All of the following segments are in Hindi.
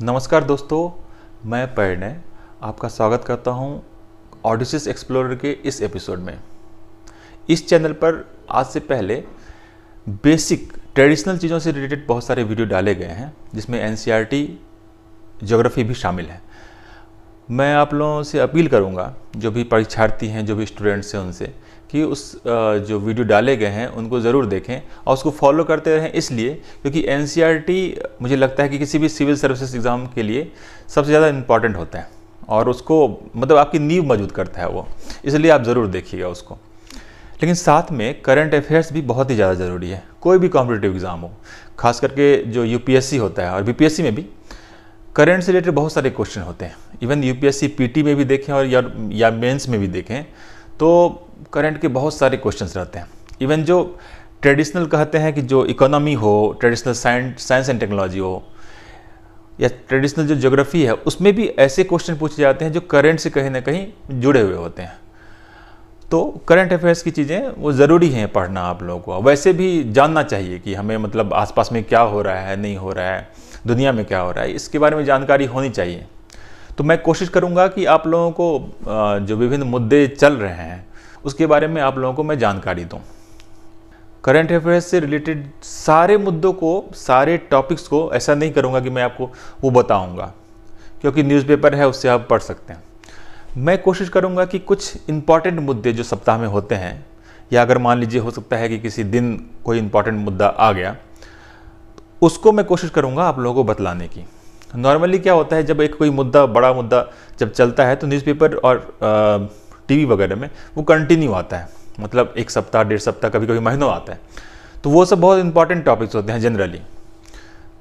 नमस्कार दोस्तों, मैं परिणय आपका स्वागत करता हूं ओडिसिस एक्सप्लोरर के इस एपिसोड में। इस चैनल पर आज से पहले बेसिक ट्रेडिशनल चीज़ों से रिलेटेड बहुत सारे वीडियो डाले गए हैं, जिसमें एनसीईआरटी ज्योग्राफी भी शामिल है। मैं आप लोगों से अपील करूंगा, जो भी परीक्षार्थी हैं, जो भी स्टूडेंट्स हैं, उनसे कि उस जो वीडियो डाले गए हैं उनको ज़रूर देखें और उसको फॉलो करते रहें, इसलिए क्योंकि एनसीईआरटी मुझे लगता है कि किसी भी सिविल सर्विसेज एग्ज़ाम के लिए सबसे ज़्यादा इम्पॉर्टेंट होता है और उसको मतलब आपकी नींव मजबूत करता है वो, इसलिए आप ज़रूर देखिएगा उसको। लेकिन साथ में करंट अफेयर्स भी बहुत ही ज़्यादा ज़रूरी है। कोई भी कॉम्पिटिटिव एग्ज़ाम हो, खास करके जो यूपीएससी होता है और बीपीएससी में भी करंट से रिलेटेड बहुत सारे क्वेश्चन होते हैं। इवन यूपीएससी पीटी में भी देखें और या मेंस में भी देखें तो करंट के बहुत सारे क्वेश्चंस रहते हैं। इवन जो ट्रेडिशनल कहते हैं कि जो इकोनॉमी हो, ट्रेडिशनल साइंस एंड टेक्नोलॉजी हो, या ट्रेडिशनल जो ज्योग्राफी है, उसमें भी ऐसे क्वेश्चन पूछे जाते हैं जो करंट से कहीं ना कहीं जुड़े हुए होते हैं। तो करंट अफेयर्स की चीज़ें वो ज़रूरी हैं पढ़ना आप लोगों को। वैसे भी जानना चाहिए कि हमें मतलब आसपास में क्या हो रहा है, नहीं हो रहा है, दुनिया में क्या हो रहा है, इसके बारे में जानकारी होनी चाहिए। तो मैं कोशिश करूंगा कि आप लोगों को जो विभिन्न मुद्दे चल रहे हैं उसके बारे में आप लोगों को मैं जानकारी दूं। करंट अफेयर्स से रिलेटेड सारे मुद्दों को, सारे टॉपिक्स को ऐसा नहीं करूंगा कि मैं आपको वो बताऊंगा, क्योंकि न्यूज़पेपर है, उससे आप पढ़ सकते हैं। मैं कोशिश करूंगा कि कुछ इंपॉर्टेंट मुद्दे जो सप्ताह में होते हैं, या अगर मान लीजिए हो सकता है कि किसी दिन कोई इंपॉर्टेंट मुद्दा आ गया, उसको मैं कोशिश करूंगा आप लोगों को बतलाने की। नॉर्मली क्या होता है, जब एक कोई मुद्दा, बड़ा मुद्दा जब चलता है तो न्यूज़पेपर और टीवी वगैरह में वो कंटिन्यू आता है, मतलब एक सप्ताह, डेढ़ सप्ताह, कभी कभी महीनों आता है। तो वो सब बहुत इंपॉर्टेंट टॉपिक्स होते हैं जनरली,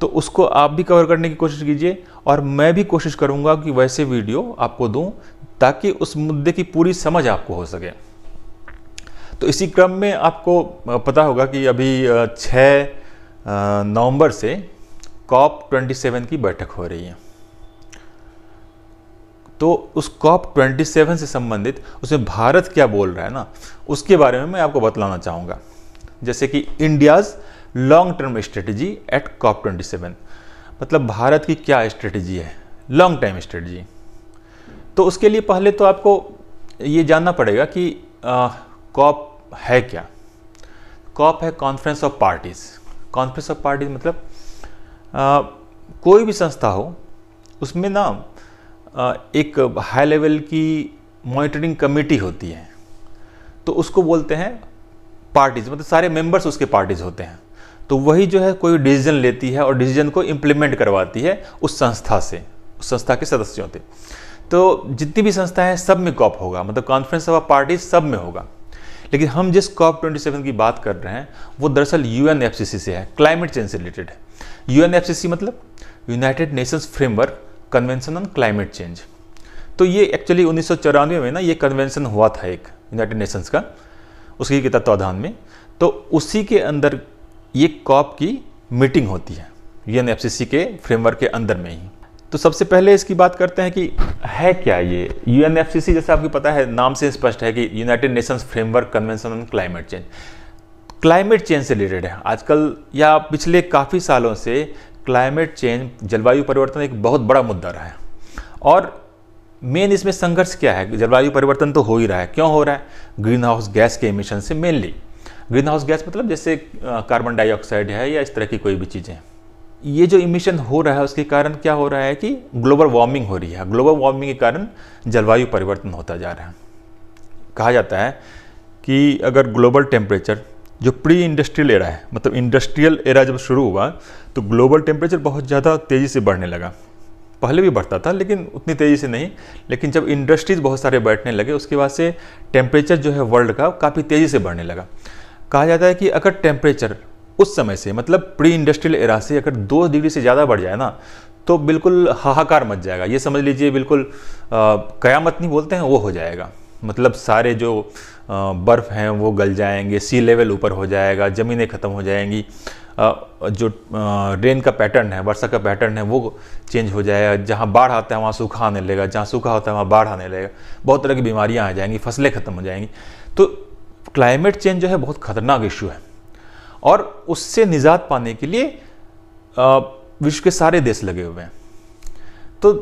तो उसको आप भी कवर करने की कोशिश कीजिए और मैं भी कोशिश करूंगा कि वैसे वीडियो आपको दूं ताकि उस मुद्दे की पूरी समझ आपको हो सके। तो इसी क्रम में आपको पता होगा कि अभी 6 नवंबर से COP27 की बैठक हो रही है। तो उस COP27 से संबंधित उसमें भारत क्या बोल रहा है ना, उसके बारे में मैं आपको बतलाना चाहूँगा। जैसे कि India's long term strategy at COP27, मतलब भारत की क्या स्ट्रेटजी है, लॉन्ग टाइम स्ट्रेटजी। तो उसके लिए पहले तो आपको ये जानना पड़ेगा कि COP है क्या। COP है conference of parties. Conference of parties मतलब कोई भी संस्था हो, उसमें ना एक हाई लेवल की मॉनिटरिंग कमेटी होती है, तो उसको बोलते हैं पार्टीज, मतलब सारे मेंबर्स उसके पार्टीज होते हैं। तो वही जो है कोई डिसीजन लेती है और डिसीजन को इम्प्लीमेंट करवाती है उस संस्था से, उस संस्था के सदस्यों से। तो जितनी भी संस्था है सब में COP होगा, मतलब कॉन्फ्रेंस ऑफ पार्टीज सब में होगा। लेकिन हम जिस COP27 की बात कर रहे हैं वो दरअसल UNFCCC से है, क्लाइमेट चेंज से रिलेटेड है। UNFCCC मतलब United Nations framework convention on climate change. तो ये एक्चुअली 1994 में ना ये कन्वेंशन हुआ था एक यूनाइटेड नेशंस का, उसके तत्वाधान में। तो उसी के अंदर ये COP की मीटिंग होती है UNFCCC के फ्रेमवर्क के अंदर में ही। तो सबसे पहले इसकी बात करते हैं कि है क्या ये UNFCCC। जैसे आपको पता है, नाम से स्पष्ट है कि United Nations framework convention on climate change. Climate change से रिलेटेड है। आजकल या पिछले काफ़ी सालों से क्लाइमेट चेंज, जलवायु परिवर्तन एक बहुत बड़ा मुद्दा रहा है। और मेन इसमें संघर्ष क्या है, जलवायु परिवर्तन तो हो ही रहा है। क्यों हो रहा है? ग्रीन हाउस गैस के एमिशन से। मेनली ग्रीन हाउस गैस मतलब जैसे कार्बन डाइऑक्साइड है या इस तरह की कोई भी चीज़ें। ये जो इमिशन हो रहा है उसके कारण क्या हो रहा है कि ग्लोबल वार्मिंग हो रही है। ग्लोबल वार्मिंग के कारण जलवायु परिवर्तन होता जा रहा है। कहा जाता है कि अगर ग्लोबल टेम्परेचर जो प्री इंडस्ट्रियल एरा है, मतलब इंडस्ट्रियल एरा जब शुरू हुआ तो ग्लोबल टेम्परेचर बहुत ज़्यादा तेज़ी से बढ़ने लगा। पहले भी बढ़ता था लेकिन उतनी तेज़ी से नहीं। लेकिन जब इंडस्ट्रीज़ बहुत सारे बैठने लगे उसके बाद से टेम्परेचर जो है वर्ल्ड का काफ़ी तेज़ी से बढ़ने लगा। कहा जाता है कि अगर टेम्परेचर उस समय से, मतलब प्री इंडस्ट्रियल एरा से अगर 2 डिग्री से ज़्यादा बढ़ जाए ना, तो बिल्कुल हाहाकार मच जाएगा। ये समझ लीजिए बिल्कुल कयामत नहीं बोलते हैं, वो हो जाएगा। मतलब सारे जो बर्फ़ हैं वो गल जाएंगे, सी लेवल ऊपर हो जाएगा, ज़मीनें ख़त्म हो जाएंगी, जो रेन का पैटर्न है, वर्षा का पैटर्न है वो चेंज हो जाएगा। जहाँ बाढ़ आता है वहाँ सूखा आने लगेगा, जहाँ सूखा होता है वहाँ बाढ़ आने लगेगा, बहुत तरह की बीमारियाँ आ जाएंगी, फसलें ख़त्म हो जाएंगी। तो क्लाइमेट चेंज जो है बहुत ख़तरनाक इशू है और उससे निजात पाने के लिए विश्व के सारे देश लगे हुए हैं। तो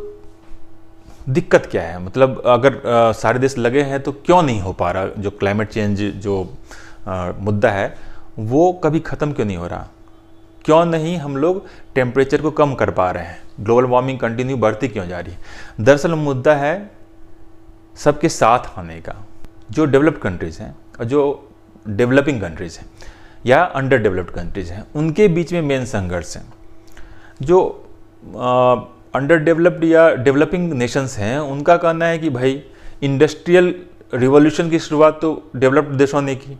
दिक्कत क्या है, मतलब अगर सारे देश लगे हैं तो क्यों नहीं हो पा रहा, जो क्लाइमेट चेंज जो मुद्दा है वो कभी ख़त्म क्यों नहीं हो रहा, क्यों नहीं हम लोग टेम्परेचर को कम कर पा रहे हैं, ग्लोबल वार्मिंग कंटिन्यू बढ़ती क्यों जा रही है। दरअसल मुद्दा है सबके साथ आने का। जो डेवलप्ड कंट्रीज़ हैं और जो डेवलपिंग कंट्रीज़ हैं या अंडर डेवलप्ड कंट्रीज़ हैं, उनके बीच में मेन संघर्ष है। जो अंडर डेवलप्ड या डेवलपिंग नेशंस हैं, उनका कहना है कि भाई इंडस्ट्रियल रिवॉल्यूशन की शुरुआत तो डेवलप्ड देशों ने की,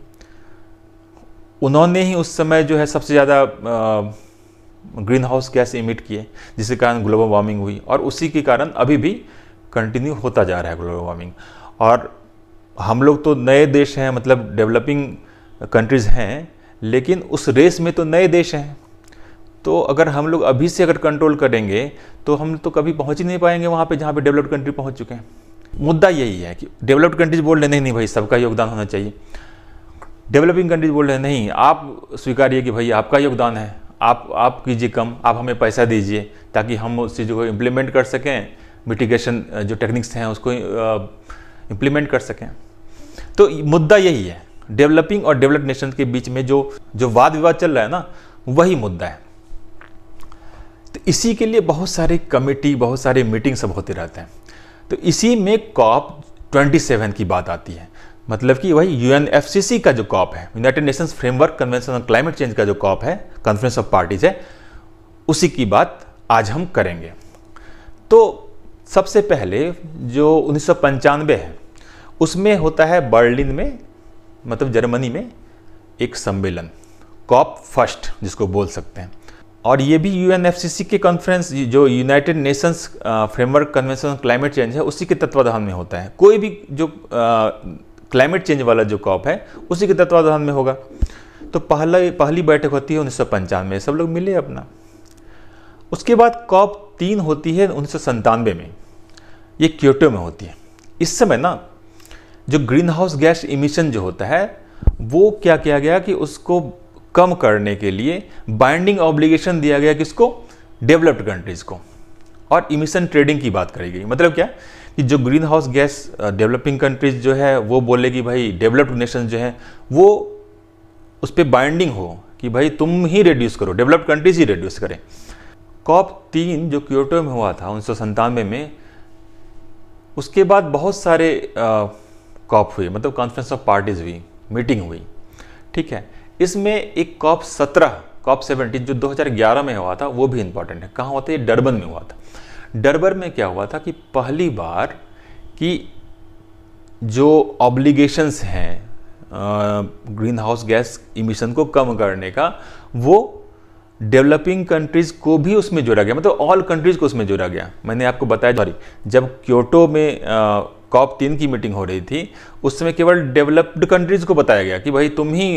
उन्होंने ही उस समय जो है सबसे ज़्यादा ग्रीन हाउस गैस इमिट किए, जिसके कारण ग्लोबल वार्मिंग हुई, और उसी के कारण अभी भी कंटिन्यू होता जा रहा है ग्लोबल वार्मिंग। और हम लोग तो नए देश हैं, मतलब डेवलपिंग कंट्रीज़ हैं, लेकिन उस रेस में तो नए देश हैं। तो अगर हम लोग अभी से अगर कंट्रोल करेंगे तो हम तो कभी पहुंच ही नहीं पाएंगे वहाँ पे जहाँ पे डेवलप्ड कंट्री पहुंच चुके हैं। मुद्दा यही है कि डेवलप्ड कंट्रीज बोल रहे नहीं भाई सबका योगदान होना चाहिए, डेवलपिंग कंट्रीज बोल रहे हैं नहीं, आप स्वीकारिए कि भाई आपका योगदान है, आप कीजिए कम, आप हमें पैसा दीजिए ताकि हम उस चीज़ को इम्प्लीमेंट कर सकें, मिटिगेशन जो टेक्निक्स हैं उसको इम्प्लीमेंट कर सकें। तो मुद्दा यही है, डेवलपिंग और डेवलप्ड नेशन के बीच में जो वाद विवाद चल रहा है ना, वही मुद्दा है। तो इसी के लिए बहुत सारे कमेटी, बहुत सारे मीटिंग सब होते रहते हैं। तो इसी में COP27 की बात आती है, मतलब कि वही UNFCCC का जो COP है, United Nations framework convention on climate change का जो COP है, कॉन्फ्रेंस ऑफ पार्टीज है, उसी की बात आज हम करेंगे। तो सबसे पहले जो 1995 है उसमें होता है बर्लिन में, मतलब जर्मनी में एक सम्मेलन, COP फर्स्ट जिसको बोल सकते हैं। और ये भी UNFCCC के कॉन्फ्रेंस, जो United Nations framework convention on climate change है, उसी के तत्वाधान में होता है। कोई भी जो क्लाइमेट चेंज वाला जो COP है उसी के तत्वाधान में होगा। तो पहली बैठक होती है 1995, सब लोग मिले अपना। उसके बाद COP3 होती है 1997 में, ये क्योटो में होती है। इस समय ना जो ग्रीन हाउस गैस इमिशन जो होता है वो क्या किया गया कि उसको कम करने के लिए बाइंडिंग ऑब्लिगेशन दिया गया किसको, डेवलप्ड कंट्रीज को, और इमिशन ट्रेडिंग की बात करी गई। मतलब क्या कि जो green house gas developing countries जो है वो बोले कि भाई डेवलप्ड नेशन जो है वो उस पर बाइंडिंग हो कि भाई तुम ही रिड्यूस करो, डेवलप्ड कंट्रीज ही रिड्यूस करें। COP3 जो क्योटो में हुआ था 1997 में, उसके बाद बहुत सारे COP हुए, मतलब कॉन्फ्रेंस ऑफ पार्टीज हुई, मीटिंग हुई, ठीक है। इसमें एक COP17 जो 2011 में हुआ था वो भी इंपॉर्टेंट है। कहाँ हुआ था? ये डरबन में हुआ था। डरबन में क्या हुआ था कि पहली बार कि जो ऑब्लिगेशंस हैं ग्रीन हाउस गैस इमिशन को कम करने का, वो डेवलपिंग कंट्रीज को भी उसमें जोड़ा गया, मतलब ऑल कंट्रीज को उसमें जोड़ा गया। मैंने आपको बताया जब क्योटो में COP3 की मीटिंग हो रही थी, उस समय केवल डेवलप्ड कंट्रीज को बताया गया कि भाई तुम ही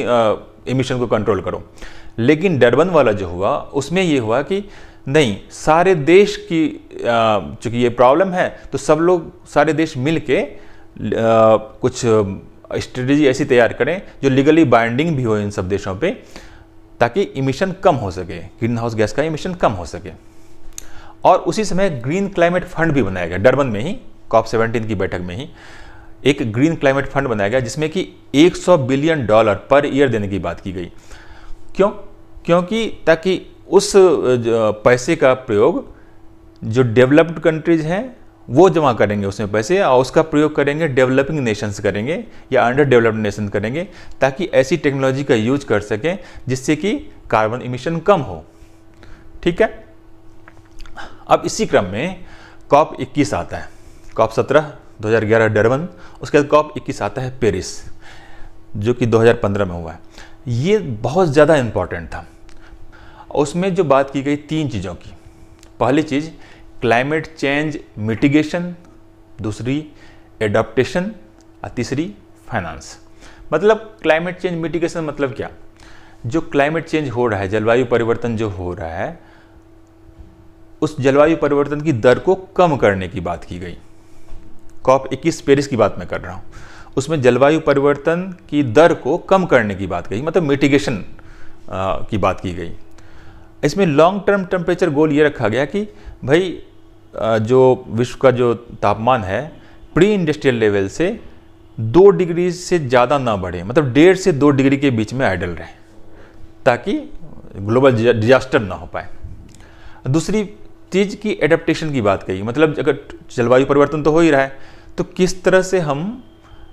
इमिशन को कंट्रोल करो। लेकिन डरबन वाला जो हुआ उसमें ये हुआ कि नहीं, सारे देश की चूंकि ये प्रॉब्लम है तो सब लोग, सारे देश मिल के कुछ स्ट्रेटेजी ऐसी तैयार करें जो लीगली बाइंडिंग भी हो इन सब देशों पे, ताकि इमिशन कम हो सके, ग्रीन हाउस गैस का इमिशन कम हो सके। और उसी समय ग्रीन क्लाइमेट फंड भी बनाया गया डरबन में ही, COP17 की बैठक में ही एक ग्रीन क्लाइमेट फंड बनाया गया जिसमें कि $100 बिलियन पर ईयर देने की बात की गई। क्यों? क्योंकि ताकि उस पैसे का प्रयोग जो डेवलप्ड कंट्रीज हैं वो जमा करेंगे उसमें पैसे, और उसका प्रयोग करेंगे डेवलपिंग नेशंस करेंगे या अंडर डेवलप्ड नेशन करेंगे, ताकि ऐसी टेक्नोलॉजी का यूज कर सकें जिससे कि कार्बन इमिशन कम हो। ठीक है। अब इसी क्रम में COP21 आता है, COP17 2011 डरबन, उसके बाद COP21 आता है पेरिस, जो कि 2015 में हुआ है। ये बहुत ज़्यादा इम्पॉर्टेंट था। उसमें जो बात की गई 3 चीज़ों की, पहली चीज़ क्लाइमेट चेंज मिटिगेशन, दूसरी एडाप्टेशन और तीसरी फाइनेंस। मतलब क्लाइमेट चेंज मिटिगेशन मतलब क्या, जो क्लाइमेट चेंज हो रहा है, जलवायु परिवर्तन जो हो रहा है, उस जलवायु परिवर्तन की दर को कम करने की बात की गई। COP21 पेरिस की बात मैं कर रहा हूँ, उसमें जलवायु परिवर्तन की दर को कम करने की बात कही, मतलब मिटिगेशन की बात की गई। इसमें लॉन्ग टर्म टेम्परेचर गोल ये रखा गया कि भाई जो विश्व का जो तापमान है प्री इंडस्ट्रियल लेवल से 2 डिग्री से ज़्यादा ना बढ़े, मतलब 1.5 से 2 डिग्री के बीच में आइडल रहे, ताकि ग्लोबल डिजास्टर ना हो पाए। दूसरी चीज़ की एडेप्टेशन की बात कही, मतलब अगर जलवायु परिवर्तन तो हो ही रहा है, तो किस तरह से हम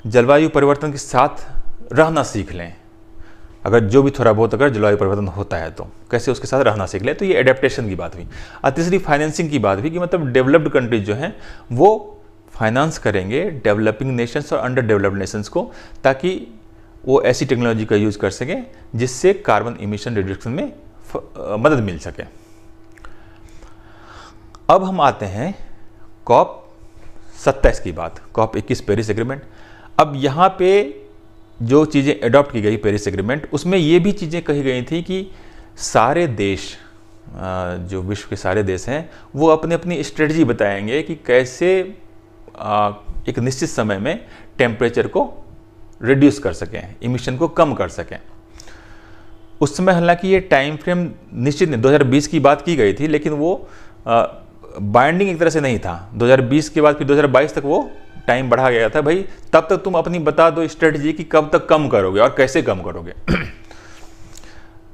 जलवायु परिवर्तन के साथ रहना सीख लें। अगर जो भी थोड़ा बहुत अगर जलवायु परिवर्तन होता है तो कैसे उसके साथ रहना सीख लें, तो ये एडेप्टेशन की बात हुई। और तीसरी फाइनेंसिंग की बात हुई कि मतलब डेवलप्ड कंट्रीज जो हैं वो फाइनेंस करेंगे डेवलपिंग नेशंस और अंडर डेवलप्ड नेशंस को, ताकि वो ऐसी टेक्नोलॉजी का यूज़ कर सकें जिससे कार्बन इमिशन रिडक्शन में मदद मिल सके। अब हम आते हैं COP 27 की बात, COP 21 पेरिस एग्रीमेंट। अब यहाँ पे जो चीज़ें एडॉप्ट की गई पेरिस एग्रीमेंट, उसमें ये भी चीज़ें कही गई थी कि सारे देश, जो विश्व के सारे देश हैं, वो अपनी अपनी स्ट्रेटजी बताएंगे कि कैसे एक निश्चित समय में टेम्परेचर को रिड्यूस कर सकें, इमिशन को कम कर सकें। उस समय हालांकि ये टाइम फ्रेम निश्चित नहीं, 2020 की बात की गई थी, लेकिन वो बाइंडिंग एक तरह से नहीं था। 2020 के बाद फिर 2022 तक वो टाइम बढ़ा गया था, भाई तब तक तुम अपनी बता दो स्ट्रेटजी कि कब तक कम करोगे और कैसे कम करोगे।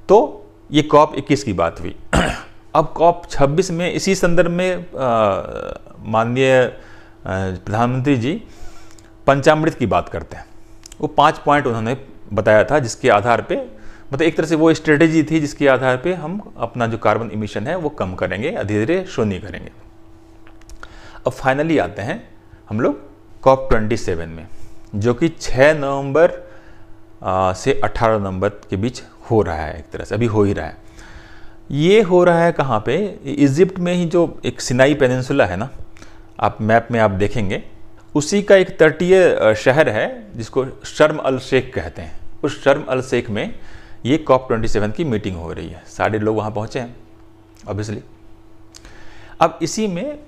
तो ये COP 21 की बात हुई। अब COP 26 में इसी संदर्भ में माननीय प्रधानमंत्री जी पंचामृत की बात करते हैं। वो 5 पॉइंट उन्होंने बताया था, जिसके आधार पे मतलब एक तरह से वो स्ट्रेटेजी थी जिसके आधार पे हम अपना जो कार्बन इमिशन है वो कम करेंगे, धीरे धीरे शून्य करेंगे। अब फाइनली आते हैं हम लोग COP 27 में, जो कि 6 नवंबर से 18 नवंबर के बीच हो रहा है, एक तरह से अभी हो ही रहा है। ये हो रहा है कहाँ पे? इजिप्ट में ही जो एक सिनाई पेनिनसुला है ना, आप मैप में आप देखेंगे, उसी का एक तटीय शहर है जिसको शर्म अल शेख कहते हैं। उस शर्म अल शेख में ये COP 27 की मीटिंग हो रही है, सारे लोग वहाँ पहुँचे हैं ऑब्वियसली। अब इसी में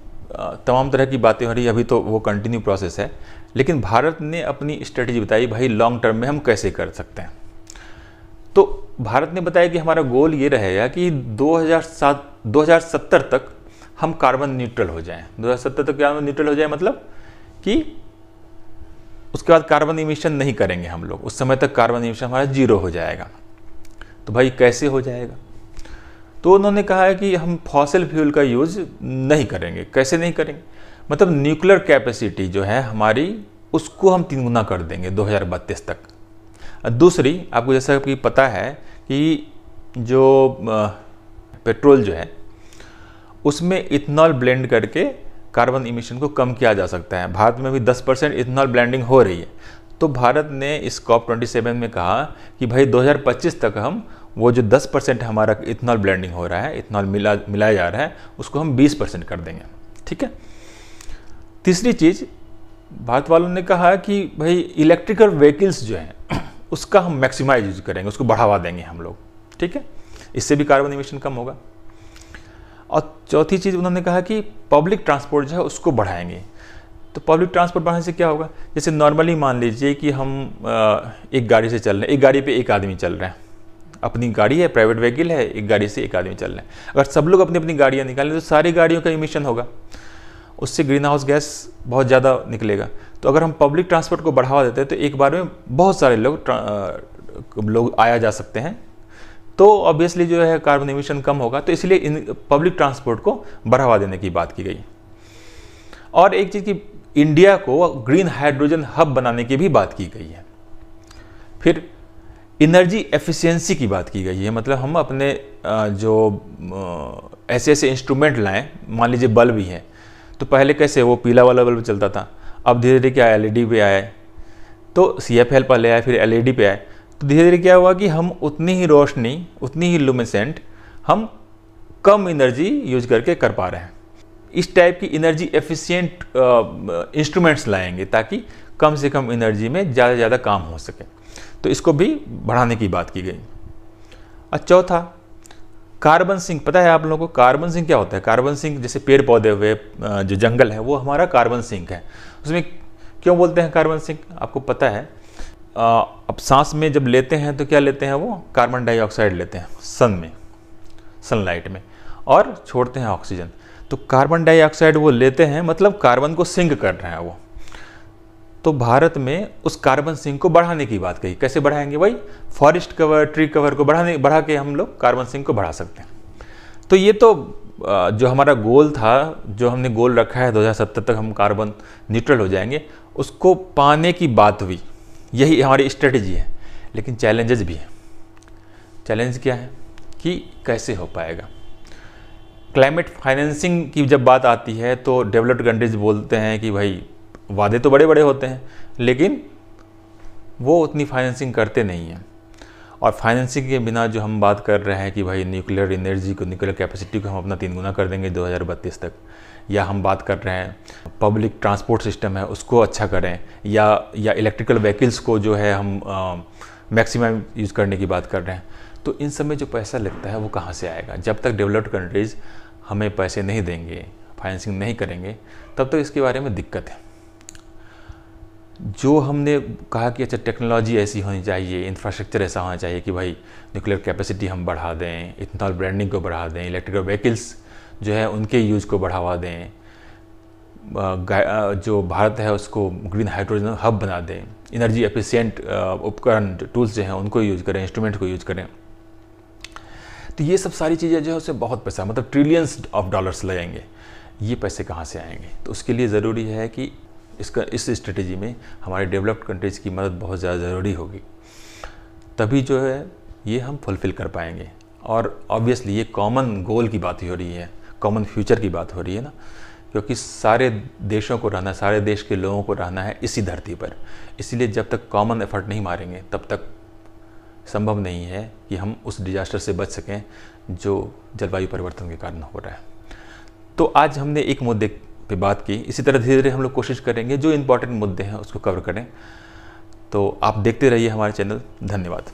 तमाम तरह की बातें हो रही है, अभी तो वो कंटिन्यू प्रोसेस है, लेकिन भारत ने अपनी स्ट्रेटजी बताई, भाई लॉन्ग टर्म में हम कैसे कर सकते हैं। तो भारत ने बताया कि हमारा गोल ये रहेगा कि 2070 तक हम कार्बन न्यूट्रल हो जाएं। 2070 तक कार्बन न्यूट्रल हो जाए मतलब कि उसके बाद कार्बन इमिशन नहीं करेंगे हम लोग, उस समय तक कार्बन इमिशन हमारा 0 हो जाएगा। तो भाई कैसे हो जाएगा? तो उन्होंने कहा है कि हम फॉसिल फ्यूल का यूज़ नहीं करेंगे। कैसे नहीं करेंगे? मतलब न्यूक्लियर कैपेसिटी जो है हमारी, उसको हम 3 गुना कर देंगे 2032 तक। दूसरी, आपको जैसा कि पता है कि जो पेट्रोल जो है उसमें इथेनॉल ब्लेंड करके कार्बन इमिशन को कम किया जा सकता है। भारत में भी 10% इथेनॉल ब्लेंडिंग हो रही है। तो भारत ने इस COP 27 में कहा कि भाई 2025 तक हम वो जो 10% हमारा इथेनॉल ब्लेंडिंग हो रहा है, इथेनॉल मिलाया जा रहा है, उसको हम 20% कर देंगे। ठीक है। तीसरी चीज़, भारत वालों ने कहा कि भाई इलेक्ट्रिकल व्हीकल्स जो हैं उसका हम मैक्सिमाइज यूज करेंगे, उसको बढ़ावा देंगे हम लोग। ठीक है, इससे भी कार्बन इमिशन कम होगा। और चौथी चीज़ उन्होंने कहा कि पब्लिक ट्रांसपोर्ट जो है उसको बढ़ाएंगे। तो पब्लिक ट्रांसपोर्ट बढ़ाने से क्या होगा? जैसे नॉर्मली मान लीजिए कि हम एक गाड़ी से चल रहे हैं, एक गाड़ी पे एक आदमी चल रहे हैं, अपनी गाड़ी है, प्राइवेट व्हीकल है, एक गाड़ी से एक आदमी चल रहे हैं। अगर सब लोग अपनी अपनी गाड़ियाँ निकालें तो सारी गाड़ियों का इमिशन होगा, उससे ग्रीन हाउस गैस बहुत ज़्यादा निकलेगा। तो अगर हम पब्लिक ट्रांसपोर्ट को बढ़ावा देते हैं तो एक बार में बहुत सारे लोग आया जा सकते हैं, तो ऑब्वियसली जो है कार्बन इमिशन कम होगा। तो इसलिए इन पब्लिक ट्रांसपोर्ट को बढ़ावा देने की बात की गई। और एक चीज़ की, इंडिया को ग्रीन हाइड्रोजन हब बनाने की भी बात की गई है। फिर एनर्जी एफिशिएंसी की बात की गई है, मतलब हम अपने जो ऐसे ऐसे इंस्ट्रूमेंट लाएं, मान लीजिए बल्ब ही है, तो पहले कैसे वो पीला वाला बल्ब चलता था, अब धीरे धीरे क्या एलईडी पे आए, तो CFL पहले आए, फिर LED पे आए। तो धीरे धीरे क्या हुआ कि हम उतनी ही रोशनी, उतनी ही लुमिनेसेंट हम कम एनर्जी यूज करके कर पा रहे हैं। इस टाइप की एनर्जी एफिशिएंट इंस्ट्रूमेंट्स लाएंगे ताकि कम से कम एनर्जी में ज़्यादा से ज़्यादा काम हो सके। तो इसको भी बढ़ाने की बात की गई। और चौथा, कार्बन सिंक। पता है आप लोगों को कार्बन सिंक क्या होता है? कार्बन सिंक जैसे पेड़ पौधे हुए, जो जंगल है, वो हमारा कार्बन सिंक है। उसमें क्यों बोलते हैं कार्बन सिंक? आपको पता है, अब सांस में जब लेते हैं तो क्या लेते हैं? वो कार्बन डाइऑक्साइड लेते हैं सन में, सनलाइट में, और छोड़ते हैं ऑक्सीजन। तो कार्बन डाइऑक्साइड वो लेते हैं, मतलब कार्बन को सिंक कर रहे हैं वो। तो भारत में उस कार्बन सिंक को बढ़ाने की बात कही। कैसे बढ़ाएंगे भाई? फॉरेस्ट कवर, ट्री कवर को बढ़ा के हम लोग कार्बन सिंक को बढ़ा सकते हैं। तो ये तो जो हमारा गोल था, जो हमने गोल रखा है 2070 तक हम कार्बन न्यूट्रल हो जाएंगे, उसको पाने की बात हुई। यही हमारी स्ट्रेटेजी है। लेकिन चैलेंजेस भी हैं। चैलेंज क्या है कि कैसे हो पाएगा? क्लाइमेट फाइनेंसिंग की जब बात आती है तो डेवलप्ड कंट्रीज बोलते हैं कि भाई वादे तो बड़े बड़े होते हैं, लेकिन वो उतनी फाइनेंसिंग करते नहीं हैं। और फाइनेंसिंग के बिना जो हम बात कर रहे हैं कि भाई न्यूक्लियर एनर्जी को, न्यूक्लियर कैपेसिटी को हम अपना 3 गुना कर देंगे 2032 तक, या हम बात कर रहे हैं पब्लिक ट्रांसपोर्ट सिस्टम है उसको अच्छा करें, या इलेक्ट्रिकल व्हीकल्स को जो है हम मैक्सिमम यूज़ करने की बात कर रहे हैं, तो इन सब में जो पैसा लगता है वो कहाँ से आएगा? जब तक डेवलप्ड कंट्रीज़ हमें पैसे नहीं देंगे, फाइनेंसिंग नहीं करेंगे, तब तक इसके बारे में दिक्कत है। जो हमने कहा कि अच्छा टेक्नोलॉजी ऐसी होनी चाहिए, इंफ्रास्ट्रक्चर ऐसा होना चाहिए कि भाई न्यूक्लियर कैपेसिटी हम बढ़ा दें, इथेनॉल ब्रांडिंग को बढ़ा दें, इलेक्ट्रिकल व्हीकल्स जो है उनके यूज़ को बढ़ावा दें, जो भारत है उसको ग्रीन हाइड्रोजन हब बना दें, एनर्जी एफिशिएंट उपकरण टूल्स जो हैं उनको यूज़ करें, इंस्ट्रूमेंट को यूज़ करें। तो ये सब सारी चीज़ें जो है उससे बहुत पैसा, मतलब ट्रिलियंस ऑफ डॉलर्स लगेंगे। ये पैसे कहाँ से आएंगे? तो उसके लिए ज़रूरी है कि इस स्ट्रेटेजी में हमारे डेवलप्ड कंट्रीज़ की मदद बहुत ज़्यादा ज़रूरी होगी, तभी जो है ये हम फुलफ़िल कर पाएंगे। और ऑब्वियसली ये कॉमन गोल की बात ही हो रही है, कॉमन फ्यूचर की बात हो रही है ना, क्योंकि सारे देशों को रहना, सारे देश के लोगों को रहना है इसी धरती पर। इसीलिए जब तक कॉमन एफर्ट नहीं मारेंगे तब तक संभव नहीं है कि हम उस डिजास्टर से बच सकें जो जलवायु परिवर्तन के कारण हो रहा है। तो आज हमने एक मुद्दे पे बात की। इसी तरह धीरे धीरे हम लोग कोशिश करेंगे जो इम्पोर्टेंट मुद्दे हैं उसको कवर करें। तो आप देखते रहिए हमारे चैनल। धन्यवाद।